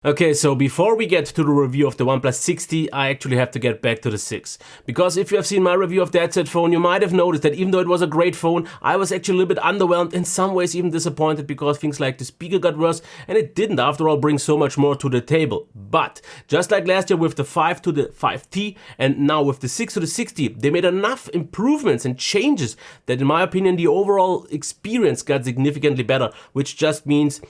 Okay, so before we get to the review of the OnePlus 60, I actually have to get back to the 6. Because if you have seen my review of that said phone, you might have noticed that even though it was a great phone, I was actually a little bit underwhelmed, in some ways even disappointed, because things like the speaker got worse, and it didn't after all bring so much more to the table. But just like last year with the 5 to the 5T, and now with the 6 to the 60, they made enough improvements and changes that in my opinion the overall experience got significantly better, which just means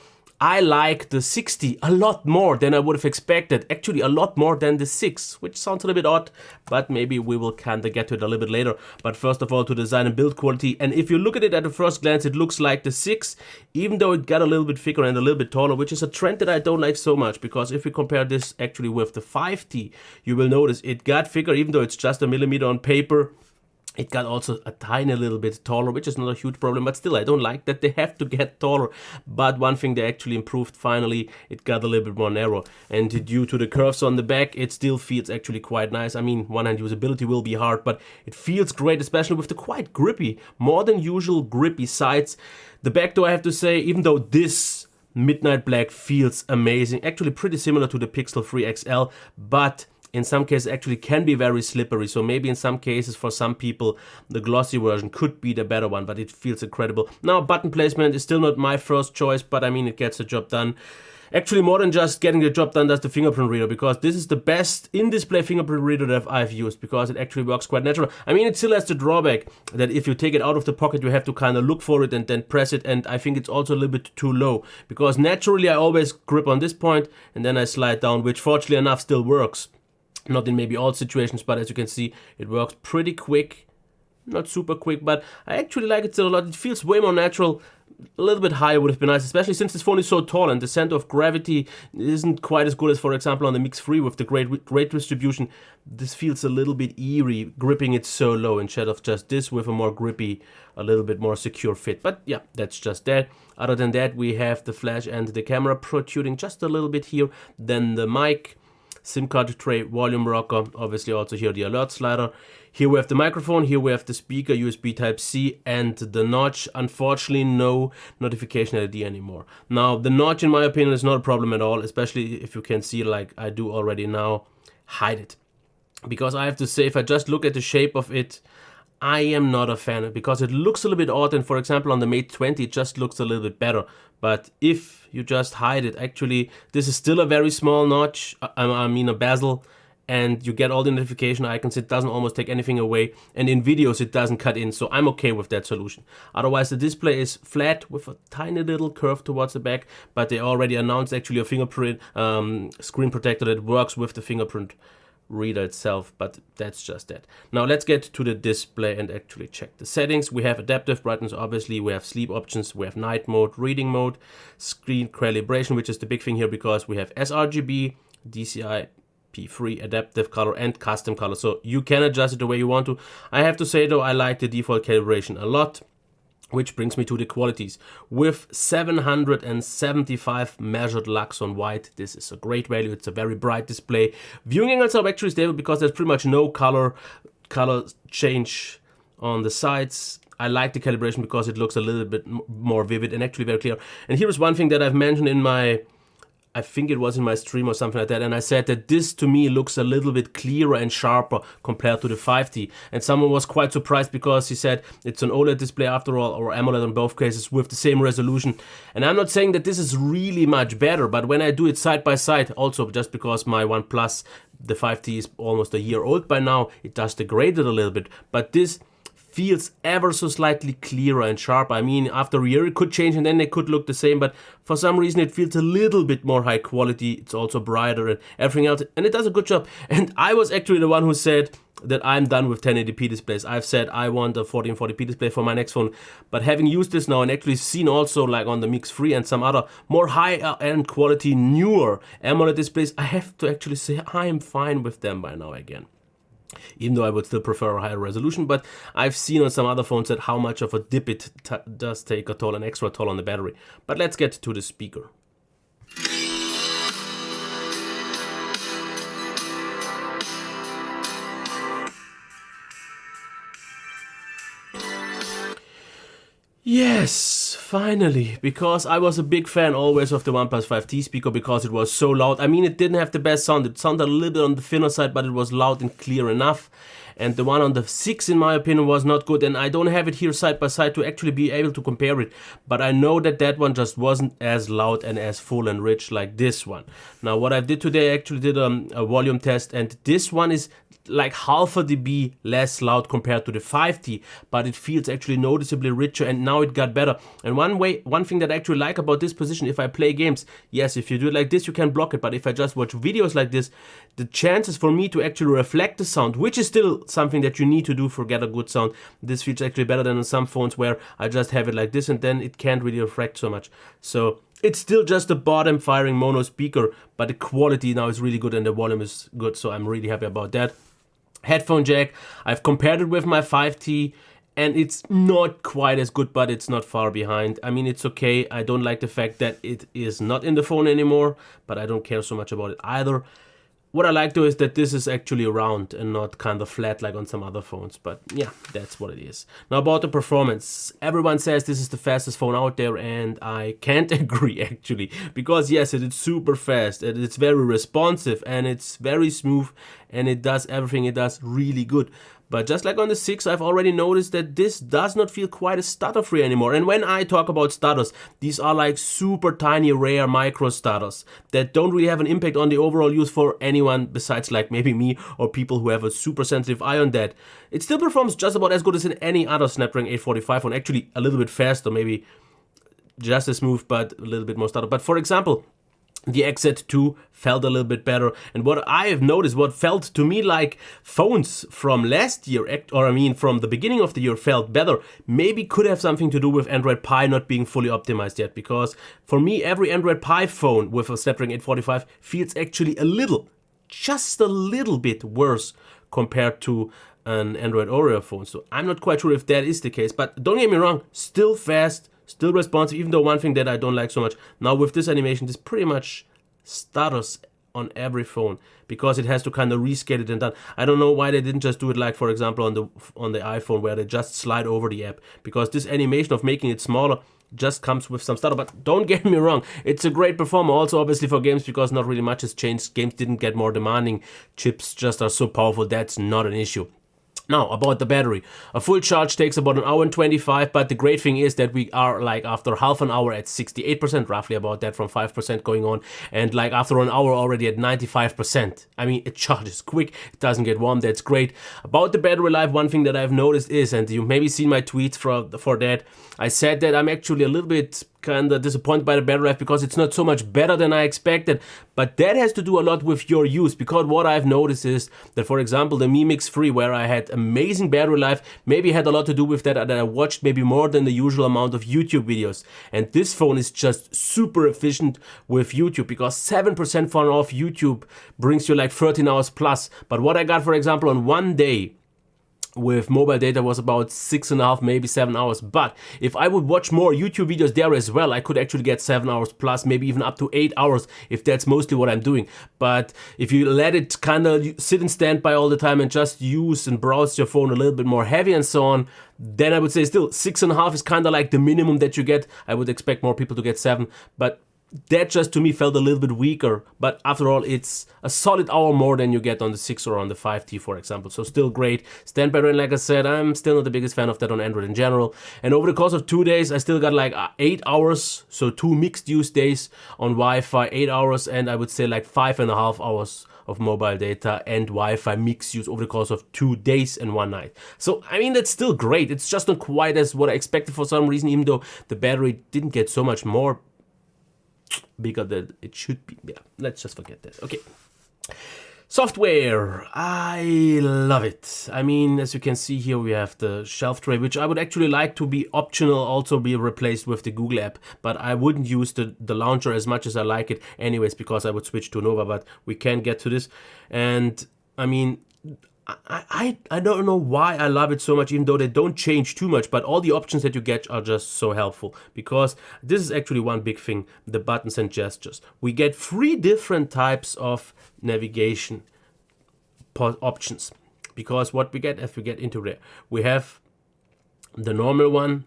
I like the 60 a lot more than I would have expected, actually a lot more than the 6, which sounds a little bit odd, but maybe we will kind of get to it a little bit later. But first of all, to design and build quality, and if you look at it at the first glance, it looks like the 6, even though it got a little bit thicker and a little bit taller, which is a trend that I don't like so much, because if we compare this actually with the 5T, you will notice it got thicker, even though it's just a millimeter on paper. It got also a tiny little bit taller, which is not a huge problem, but still I don't like that they have to get taller. But one thing they actually improved finally, it got a little bit more narrow. And due to the curves on the back, it still feels actually quite nice. I mean, one hand usability will be hard, but it feels great, especially with the quite grippy, more than usual grippy sides. The back though, I have to say, even though this midnight black feels amazing, actually pretty similar to the Pixel 3 XL, but in some cases actually can be very slippery, so maybe in some cases for some people the glossy version could be the better one, but it feels incredible. Now, button placement is still not my first choice, but I mean it gets the job done. Actually, more than just getting the job done does the fingerprint reader, because this is the best in-display fingerprint reader that I've used, because it actually works quite natural. I mean, it still has the drawback that if you take it out of the pocket, you have to kind of look for it and then press it, and I think it's also a little bit too low, because naturally I always grip on this point and then I slide down, which fortunately enough still works. Not in maybe all situations, but as you can see, it works pretty quick. Not super quick, but I actually like it still a lot. It feels way more natural. A little bit higher would have been nice, especially since this phone is so tall and the center of gravity isn't quite as good as, for example, on the Mix 3 with the great distribution. This feels a little bit eerie, gripping it so low instead of just this with a more grippy, a little bit more secure fit. But yeah, that's just that. Other than that, we have the flash and the camera protruding just a little bit here. Then the mic, SIM card tray, volume rocker, obviously also here the alert slider. Here we have the microphone, here we have the speaker, USB Type-C, and the notch. Unfortunately, no notification LED anymore. Now, the notch, in my opinion, is not a problem at all, especially if you can see, like I do already now, hide it. Because I have to say, if I just look at the shape of it, I am not a fan, because it looks a little bit odd, and for example on the Mate 20 it just looks a little bit better. But if you just hide it, actually this is still a very small notch, I mean a bezel, and you get all the notification icons. It doesn't almost take anything away, and in videos it doesn't cut in, so I'm okay with that solution. Otherwise the display is flat with a tiny little curve towards the back, but they already announced actually a fingerprint screen protector that works with the fingerprint reader itself, but that's just that. Now let's get to the display and actually check the settings. We have adaptive brightness, obviously, we have sleep options, we have night mode, reading mode, screen calibration, which is the big thing here, because we have sRGB, DCI P3, adaptive color, and custom color, so you can adjust it the way you want to. I have to say though, I like the default calibration a lot. Which brings me to the qualities. With 775 measured lux on white, this is a great value. It's a very bright display. Viewing angles are actually stable because there's pretty much no color change on the sides. I like the calibration because it looks a little bit more vivid and actually very clear. And here is one thing that I've mentioned in my, I think it was in my stream or something like that, and I said that this to me looks a little bit clearer and sharper compared to the 5T, and someone was quite surprised because he said it's an OLED display after all, or AMOLED in both cases, with the same resolution. And I'm not saying that this is really much better, but when I do it side by side, also just because my OnePlus, the 5T, is almost a year old by now, it does degrade it a little bit, but this feels ever so slightly clearer and sharper. I mean, after a year it could change and then they could look the same, but for some reason it feels a little bit more high quality. It's also brighter and everything else, and it does a good job. And I was actually the one who said that I'm done with 1080p displays. I've said I want a 1440p display for my next phone, but having used this now and actually seen also like on the Mix 3 and some other more high-end quality, newer AMOLED displays, I have to actually say I'm fine with them by now again. Even though I would still prefer a higher resolution, but I've seen on some other phones that how much of a dip it does take a toll, an extra toll on the battery. But let's get to the speaker. Yes, Yes, finally, because I was a big fan always of the OnePlus 5T speaker because it was so loud. I mean, it didn't have the best sound. It sounded a little bit on the thinner side, but it was loud and clear enough. And the one on the 6, in my opinion, was not good. And I don't have it here side by side to actually be able to compare it. But I know that that one just wasn't as loud and as full and rich like this one. Now, what I did today, I actually did a volume test. And this one is like half a dB less loud compared to the 5T, but it feels actually noticeably richer, and now it got better. And one thing that I actually like about this position, if I play games, yes, if you do it like this, you can block it, but if I just watch videos like this, the chances for me to actually reflect the sound, which is still something that you need to do for get a good sound, this feels actually better than on some phones where I just have it like this and then it can't really reflect so much. So it's still just a bottom firing mono speaker, but the quality now is really good and the volume is good, so I'm really happy about that. Headphone jack, I've compared it with my 5T and it's not quite as good, but it's not far behind. I mean, it's okay. I don't like the fact that it is not in the phone anymore, but I don't care so much about it either. What I like though is that this is actually round and not kind of flat like on some other phones, but yeah, that's what it is. Now about the performance, everyone says this is the fastest phone out there and I can't agree actually, because yes, it is super fast and it's very responsive and it's very smooth and it does everything it does really good. But just like on the 6, I've already noticed that this does not feel quite as stutter-free anymore. And when I talk about stutters, these are like super tiny, rare micro stutters that don't really have an impact on the overall use for anyone besides like maybe me or people who have a super sensitive eye on that. It still performs just about as good as in any other Snapdragon 845 phone, actually a little bit faster, maybe just as smooth, but a little bit more stutter. But for example, the XZ2 felt a little bit better, and what I have noticed, what felt to me like phones from last year, or I mean from the beginning of the year felt better, maybe could have something to do with Android Pie not being fully optimized yet, because for me every Android Pie phone with a Snapdragon 845 feels actually a little, just a little bit worse compared to an Android Oreo phone. So I'm not quite sure if that is the case, but don't get me wrong, still fast, still responsive, even though one thing that I don't like so much. Now with this animation, this pretty much stutters on every phone because it has to kind of rescale it and done. I don't know why they didn't just do it like, for example, on the iPhone where they just slide over the app, because this animation of making it smaller just comes with some stutter. But don't get me wrong, it's a great performer also obviously for games, because not really much has changed. Games didn't get more demanding, chips just are so powerful, that's not an issue. Now, about the battery. A full charge takes about an hour and 25, but the great thing is that we are like after half an hour at 68%, roughly about that, from 5% going on, and like after an hour already at 95%. I mean, it charges quick, it doesn't get warm, that's great. About the battery life, one thing that I've noticed is, and you've maybe seen my tweets for that, I said that I'm actually a little bit kind of disappointed by the battery life because it's not so much better than I expected, but that has to do a lot with your use, because what I've noticed is that, for example, the Mi Mix 3, where I had amazing battery life, maybe had a lot to do with that I watched maybe more than the usual amount of YouTube videos, and this phone is just super efficient with YouTube, because 7% fun off YouTube brings you like 13 hours plus, but what I got, for example, on one day with mobile data was about 6.5, maybe 7 hours. But if I would watch more YouTube videos there as well, I could actually get 7 hours plus, maybe even up to 8 hours, if that's mostly what I'm doing. But if you let it kind of sit and stand by all the time and just use and browse your phone a little bit more heavy and so on, then I would say still 6.5 is kind of like the minimum that you get. I would expect more people to get 7, but that just to me felt a little bit weaker. But after all, it's a solid hour more than you get on the 6 or on the 5T, for example. So still great. Standby rating, like I said, I'm still not the biggest fan of that on Android in general. And over the course of 2 days, I still got like 8 hours. So 2 mixed use days on Wi-Fi, 8 hours, and I would say like 5.5 hours of mobile data and Wi-Fi mixed use over the course of 2 days and 1 night. So, I mean, that's still great. It's just not quite as what I expected for some reason, even though the battery didn't get so much more bigger than it should be. Yeah, let's just forget that. Okay. Software, I love it. I mean, as you can see here, we have the shelf tray, which I would actually like to be optional, also be replaced with the Google app, but I wouldn't use the launcher as much as I like it anyways, because I would switch to Nova, but we can get to this. And I mean, I don't know why I love it so much, even though they don't change too much, but all the options that you get are just so helpful, because this is actually one big thing, the buttons and gestures. We get 3 different types of navigation options, because what we get, if we get into there, we have the normal one,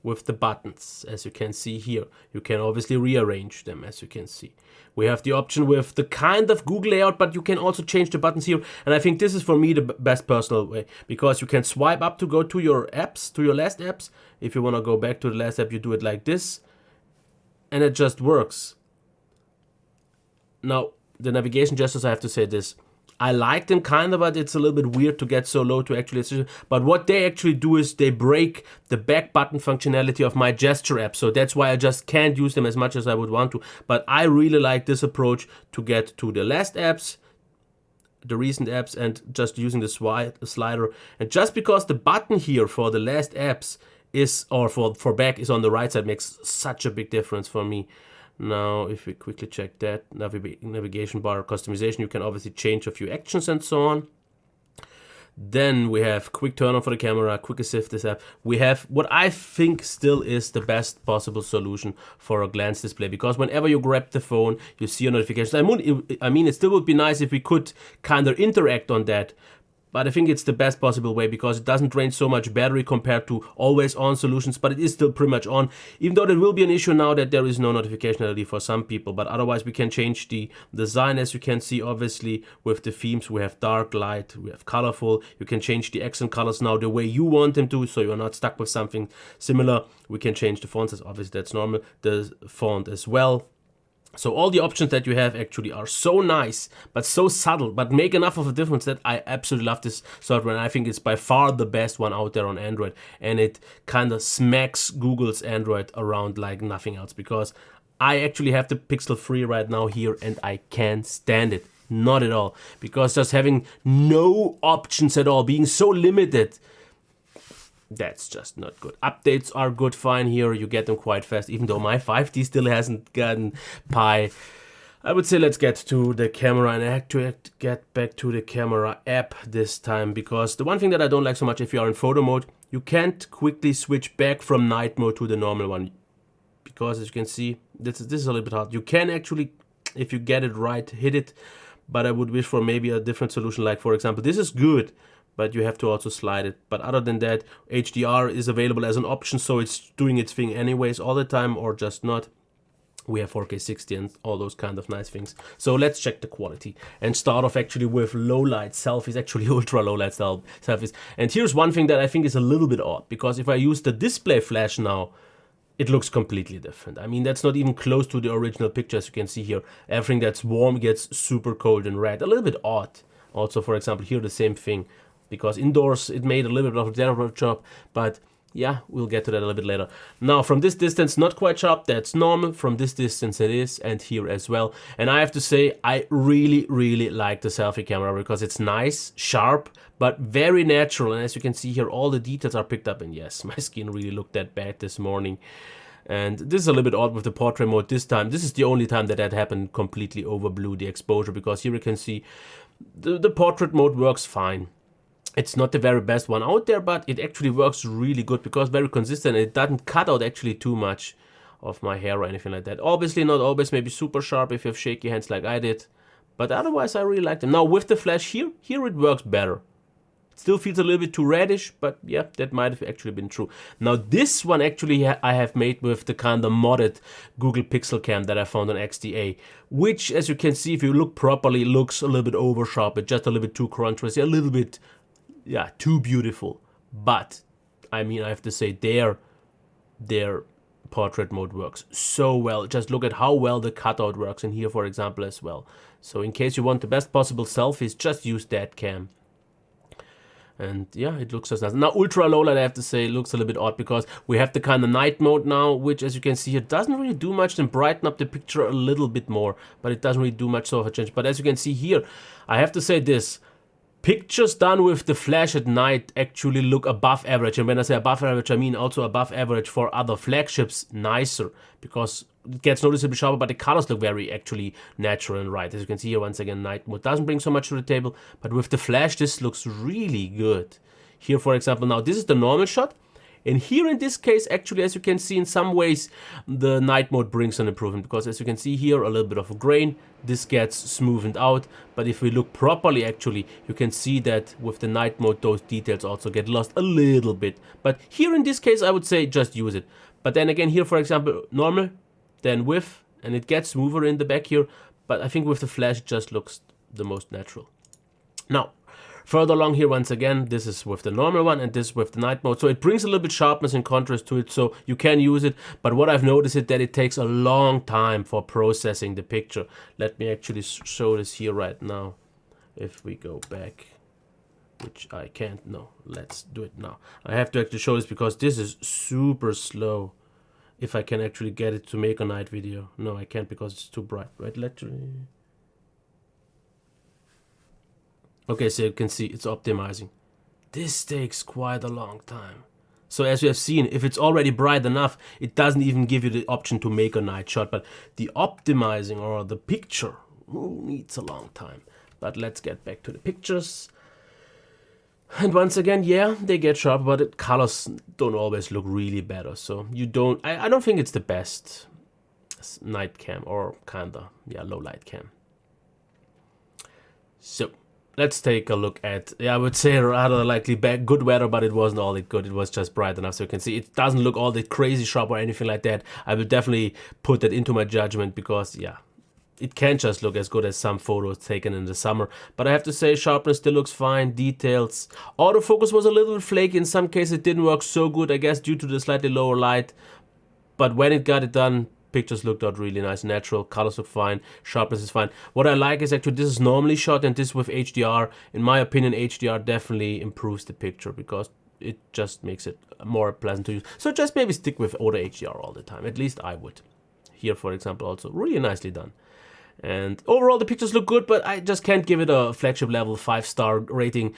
with the buttons, as you can see here. You can obviously rearrange them, as you can see. We have the option with the kind of Google layout, but you can also change the buttons here. And I think this is for me the best personal way, because you can swipe up to go to your apps, to your last apps. If you want to go back to the last app, you do it like this, and it just works. Now, the navigation gestures, I have to say this. I like them kind of, but it's a little bit weird to get so low to actually. But what they actually do is they break the back button functionality of my gesture app. So that's why I just can't use them as much as I would want to. But I really like this approach to get to the last apps, the recent apps, and just using the slider. And just because the button here for the last apps is, or for back is on the right side, makes such a big difference for me. Now, if we quickly check that, navigation bar customization, you can obviously change a few actions and so on. Then we have quick turn on for the camera, quick assist this app. We have what I think still is the best possible solution for a glance display, because whenever you grab the phone, you see your notifications. I mean, it still would be nice if we could kind of interact on that. But I think it's the best possible way, because it doesn't drain so much battery compared to always on solutions, but it is still pretty much on, even though there will be an issue now that there is no notification LED for some people. But otherwise we can change the design, as you can see. Obviously with the themes, we have dark, light, we have colorful. You can change the accent colors now the way you want them to, so you're not stuck with something similar. We can change the font size, obviously that's normal, the font as well. So all the options that you have actually are so nice, but so subtle, but make enough of a difference that I absolutely love this software. And I think it's by far the best one out there on Android. And it kind of smacks Google's Android around like nothing else, because I actually have the Pixel 3 right now here and I can't stand it. Not at all. Because just having no options at all, being so limited, that's just not good. Updates are good, fine here. You get them quite fast, even though my 5D still hasn't gotten Pi. I would say let's get to the camera, and I have to get back to the camera app this time, because the one thing that I don't like so much, if you are in photo mode, you can't quickly switch back from night mode to the normal one. Because as you can see, this is a little bit hard. You can actually, if you get it right, hit it, but I would wish for maybe a different solution. Like for example, this is good, but you have to also slide it. But other than that, HDR is available as an option, so it's doing its thing anyways all the time, or just not. We have 4K 60 and all those kind of nice things. So let's check the quality and start off actually with low light selfies, actually ultra low light selfies. And here's one thing that I think is a little bit odd, because if I use the display flash now, it looks completely different. I mean, that's not even close to the original picture, as you can see here. Everything that's warm gets super cold and red. A little bit odd. Also, for example, here the same thing, because indoors it made a little bit of a general job, but yeah, we'll get to that a little bit later. Now, from this distance, not quite sharp, that's normal. From this distance it is, and here as well. And I have to say, I really, really like the selfie camera, because it's nice, sharp, but very natural. And as you can see here, all the details are picked up. And yes, my skin really looked that bad this morning. And this is a little bit odd with the portrait mode this time. This is the only time that happened, completely overblew the exposure, because here you can see the portrait mode works fine. It's not the very best one out there, but it actually works really good, because very consistent. It doesn't cut out actually too much of my hair or anything like that. Obviously not always maybe super sharp if you have shaky hands like I did, but otherwise I really like them. Now with the flash here it works better. It still feels a little bit too reddish, but yeah, that might have actually been true. Now this one actually I have made with the kind of modded Google Pixel Cam that I found on XDA, which, as you can see, if you look properly, looks a little bit over sharp. It's just a little bit too contrasty, a little bit, yeah, too beautiful. But I mean, I have to say their portrait mode works so well. Just look at how well the cutout works in here, for example, as well. So in case you want the best possible selfies, just use that cam. And yeah, it looks just nice. Now ultra low light, I have to say, looks a little bit odd, because we have the kind of night mode now, which, as you can see here, doesn't really do much than brighten up the picture a little bit more, but it doesn't really do much of a change. But as you can see here, I have to say this: pictures done with the flash at night actually look above average. And when I say above average, I mean also above average for other flagships, nicer, because it gets noticeably sharper, but the colors look very actually natural and right. As you can see here, once again, night mode doesn't bring so much to the table, but with the flash, this looks really good. Here, for example, now this is the normal shot, And here in this case, actually, as you can see, in some ways, the night mode brings an improvement, because as you can see here, a little bit of a grain, this gets smoothened out. But if we look properly, actually, you can see that with the night mode, those details also get lost a little bit. But here in this case, I would say just use it. But then again, here, for example, normal, then with, and it gets smoother in the back here. But I think with the flash, it just looks the most natural. Now, further along here, once again, this is with the normal one and this with the night mode. So it brings a little bit sharpness and contrast to it, so you can use it. But what I've noticed is that it takes a long time for processing the picture. Let me actually show this here right now. If we go back, which I can't, no, let's do it now. I have to actually show this because this is super slow. If I can actually get it to make a night video. No, I can't because it's too bright, right? Literally. Okay, so you can see it's optimizing. This takes quite a long time. So as you have seen, if it's already bright enough, it doesn't even give you the option to make a night shot. But the optimizing or the picture needs a long time. But let's get back to the pictures. And once again, yeah, they get sharper, but the colors don't always look really better. So you don't, I don't think it's the best night cam, or kinda, yeah, low light cam. So let's take a look at, yeah, I would say rather likely good weather, but it wasn't all that good. It was just bright enough. So you can see it doesn't look all that crazy sharp or anything like that. I will definitely put that into my judgment because, yeah, it can't just look as good as some photos taken in the summer. But I have to say, sharpness still looks fine. Details. Autofocus was a little bit flaky. In some cases, it didn't work so good, I guess, due to the slightly lower light. But when it got it done, pictures looked out really nice, natural, colors look fine, sharpness is fine. What I like is actually this is normally shot and this with HDR. In my opinion, HDR definitely improves the picture because it just makes it more pleasant to use. So just maybe stick with auto HDR all the time, at least I would. Here, for example, also really nicely done. And overall the pictures look good, but I just can't give it a flagship level 5-star rating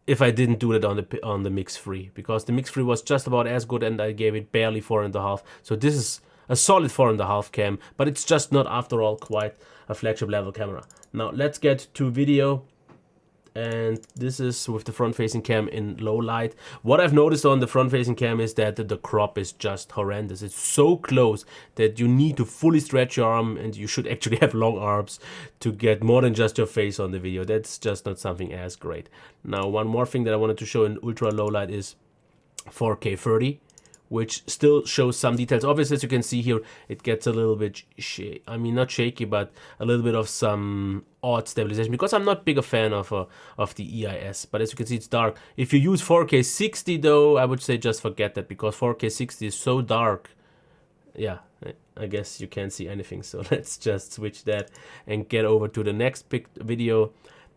if I didn't do it on the mix free, because the mix free was just about as good and I gave it barely 4.5. So this is a solid 4.5 cam, but it's just not, after all, quite a flagship level camera. Now let's get to video, and this is with the front facing cam in low light. What I've noticed on the front facing cam is that the crop is just horrendous. It's so close that you need to fully stretch your arm, and you should actually have long arms to get more than just your face on the video. That's just not something as great. Now one more thing that I wanted to show in ultra low light is 4K 30. Which still shows some details. Obviously, as you can see here, it gets a little bit not shaky, but a little bit of some odd stabilization, because I'm not big a fan of the EIS. But as you can see, it's dark. If you use 4K 60 though, I would say just forget that, because 4K 60 is so dark. Yeah, I guess you can't see anything. So let's just switch that and get over to the next video.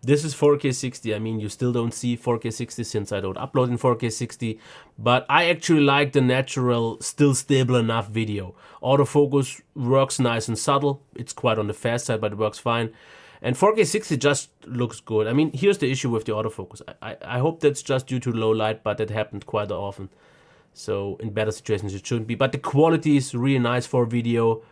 This is 4K 60. I mean, you still don't see 4K 60 since I don't upload in 4K 60, but I actually like the natural, still stable enough video. Autofocus works nice and subtle. It's quite on the fast side, but it works fine. And 4K 60 just looks good. I mean, here's the issue with the autofocus. I hope that's just due to low light, but it happened quite often. So in better situations it shouldn't be. But the quality is really nice for video.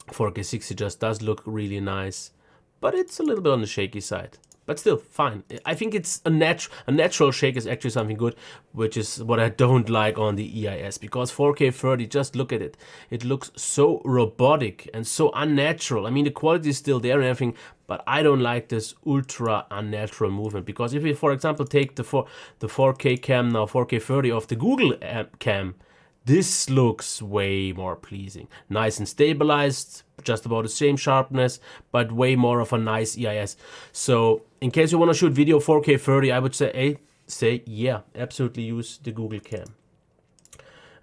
4K 60 just does look really nice, but it's a little bit on the shaky side. But still, fine. I think it's a natural shake is actually something good, which is what I don't like on the EIS, because 4K 30, just look at it. It looks so robotic and so unnatural. I mean, the quality is still there and everything, but I don't like this ultra unnatural movement. Because if you, for example, take the 4K cam now, 4K 30 of the Google cam, this looks way more pleasing. Nice and stabilized, just about the same sharpness, but way more of a nice EIS. So in case you want to shoot video 4K 30, I would say yeah, absolutely use the Google cam.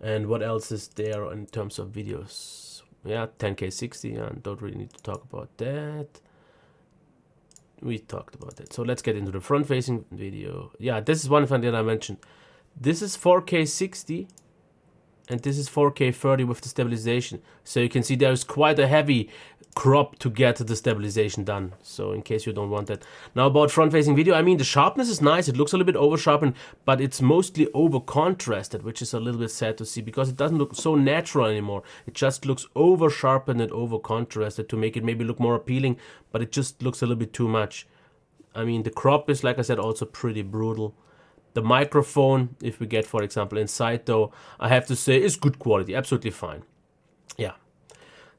And what else is there in terms of videos? Yeah, 10K 60, and don't really need to talk about that. We talked about that. So let's get into the front facing video. Yeah, this is one thing that I mentioned. This is 4K 60. And this is 4K 30 with the stabilization. So you can see there's quite a heavy crop to get the stabilization done. So in case you don't want that. Now about front facing video, I mean, the sharpness is nice. It looks a little bit over sharpened, but it's mostly over contrasted, which is a little bit sad to see, because it doesn't look so natural anymore. It just looks over sharpened and over contrasted to make it maybe look more appealing, but it just looks a little bit too much. I mean, the crop is, like I said, also pretty brutal. The microphone, if we get, for example, inside though, I have to say is good quality, absolutely fine. Yeah.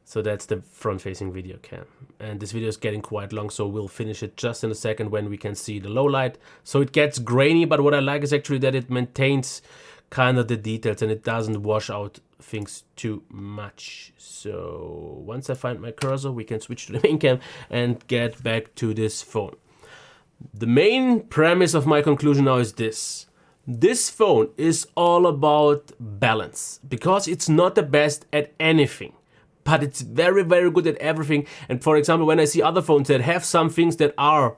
So that's the front-facing video cam. And this video is getting quite long, so we'll finish it just in a second when we can see the low light. So it gets grainy, but what I like is actually that it maintains kind of the details and it doesn't wash out things too much. So once I find my cursor, we can switch to the main cam and get back to this phone. The main premise of my conclusion now is this. This phone is all about balance because it's not the best at anything, but it's very, very good at everything. And for example, when I see other phones that have some things that are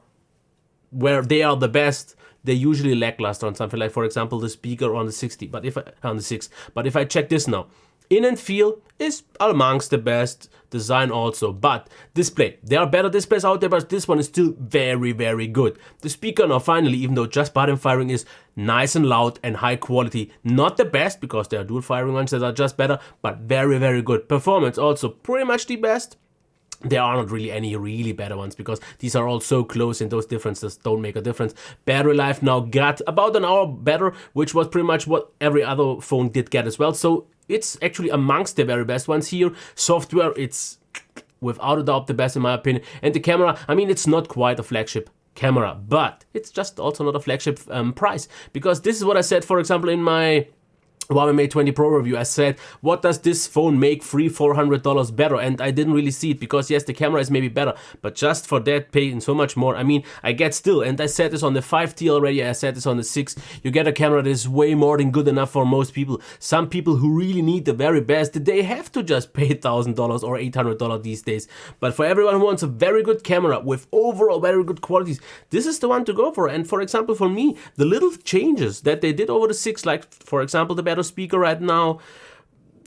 where they are the best, they're usually lackluster on something like, for example, the speaker on the 60, but if I, on the 6. But if I check this now, in and feel is amongst the best, design also, but display, there are better displays out there, but this one is still very, very good. The speaker now finally, even though just button firing, is nice and loud and high quality. Not the best, because there are dual firing ones that are just better, but very, very good. Performance also pretty much the best. There are not really any really better ones because these are all so close and those differences don't make a difference. Battery life now got about an hour better, which was pretty much what every other phone did get as well. So it's actually amongst the very best ones here. Software, it's without a doubt the best in my opinion. And the camera, I mean, it's not quite a flagship camera, but it's just also not a flagship price. Because this is what I said, for example, in my Huawei Mate 20 Pro review. I said, what does this phone make $300-400 better? And I didn't really see it because yes, the camera is maybe better, but just for that paying so much more, I mean, I get still, and I said this on the 5T already, I said this on the 6, you get a camera that is way more than good enough for most people. Some people who really need the very best, they have to just pay $1,000 or $800 these days. But for everyone who wants a very good camera with overall very good qualities, this is the one to go for. And for example, for me, the little changes that they did over the 6, like for example, the better speaker right now,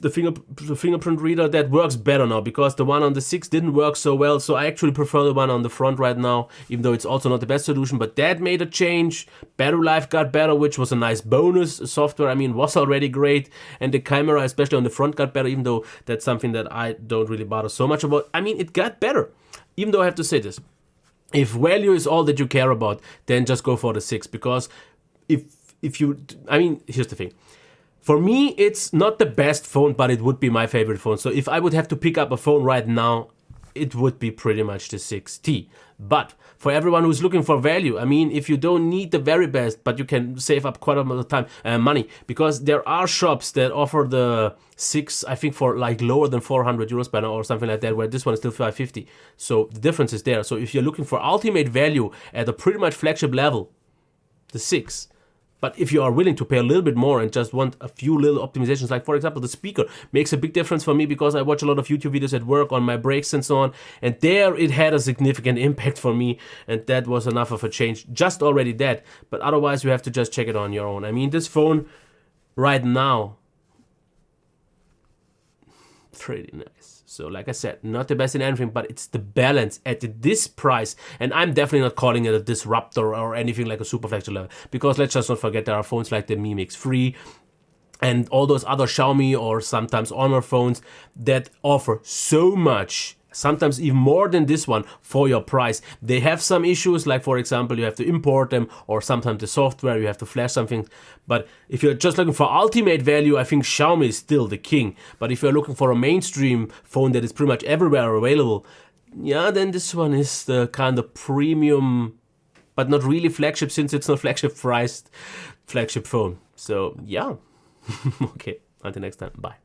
the fingerprint reader, that works better now because the one on the 6 didn't work so well. So I actually prefer the one on the front right now, even though it's also not the best solution, but that made a change. Battery life got better, which was a nice bonus. Software, I mean, was already great, and the camera, especially on the front, got better, even though that's something that I don't really bother so much about. I mean, it got better, even though I have to say this. If value is all that you care about, then just go for the 6, because if you, I mean, here's the thing. For me, it's not the best phone, but it would be my favorite phone. So if I would have to pick up a phone right now, it would be pretty much the 6T. But for everyone who's looking for value, I mean, if you don't need the very best, but you can save up quite a lot of time, money, because there are shops that offer the 6, I think, for like lower than 400 euros by now or something like that, where this one is still 550. So the difference is there. So if you're looking for ultimate value at a pretty much flagship level, the 6. But if you are willing to pay a little bit more and just want a few little optimizations, like for example, the speaker makes a big difference for me because I watch a lot of YouTube videos at work on my breaks and so on. And there it had a significant impact for me. And that was enough of a change, just already that. But otherwise, you have to just check it on your own. I mean, this phone right now, pretty nice. So like I said, not the best in anything, but it's the balance at this price. And I'm definitely not calling it a disruptor or anything like a super flagship level, because let's just not forget there are phones like the Mi Mix 3 and all those other Xiaomi or sometimes Honor phones that offer so much, sometimes even more than this one, for your price. They have some issues, like for example, you have to import them, or sometimes the software, you have to flash something. But if you're just looking for ultimate value, I think Xiaomi is still the king. But if you're looking for a mainstream phone that is pretty much everywhere available, yeah, then this one is the kind of premium, but not really flagship, since it's not flagship priced flagship phone. So yeah, okay, until next time, bye.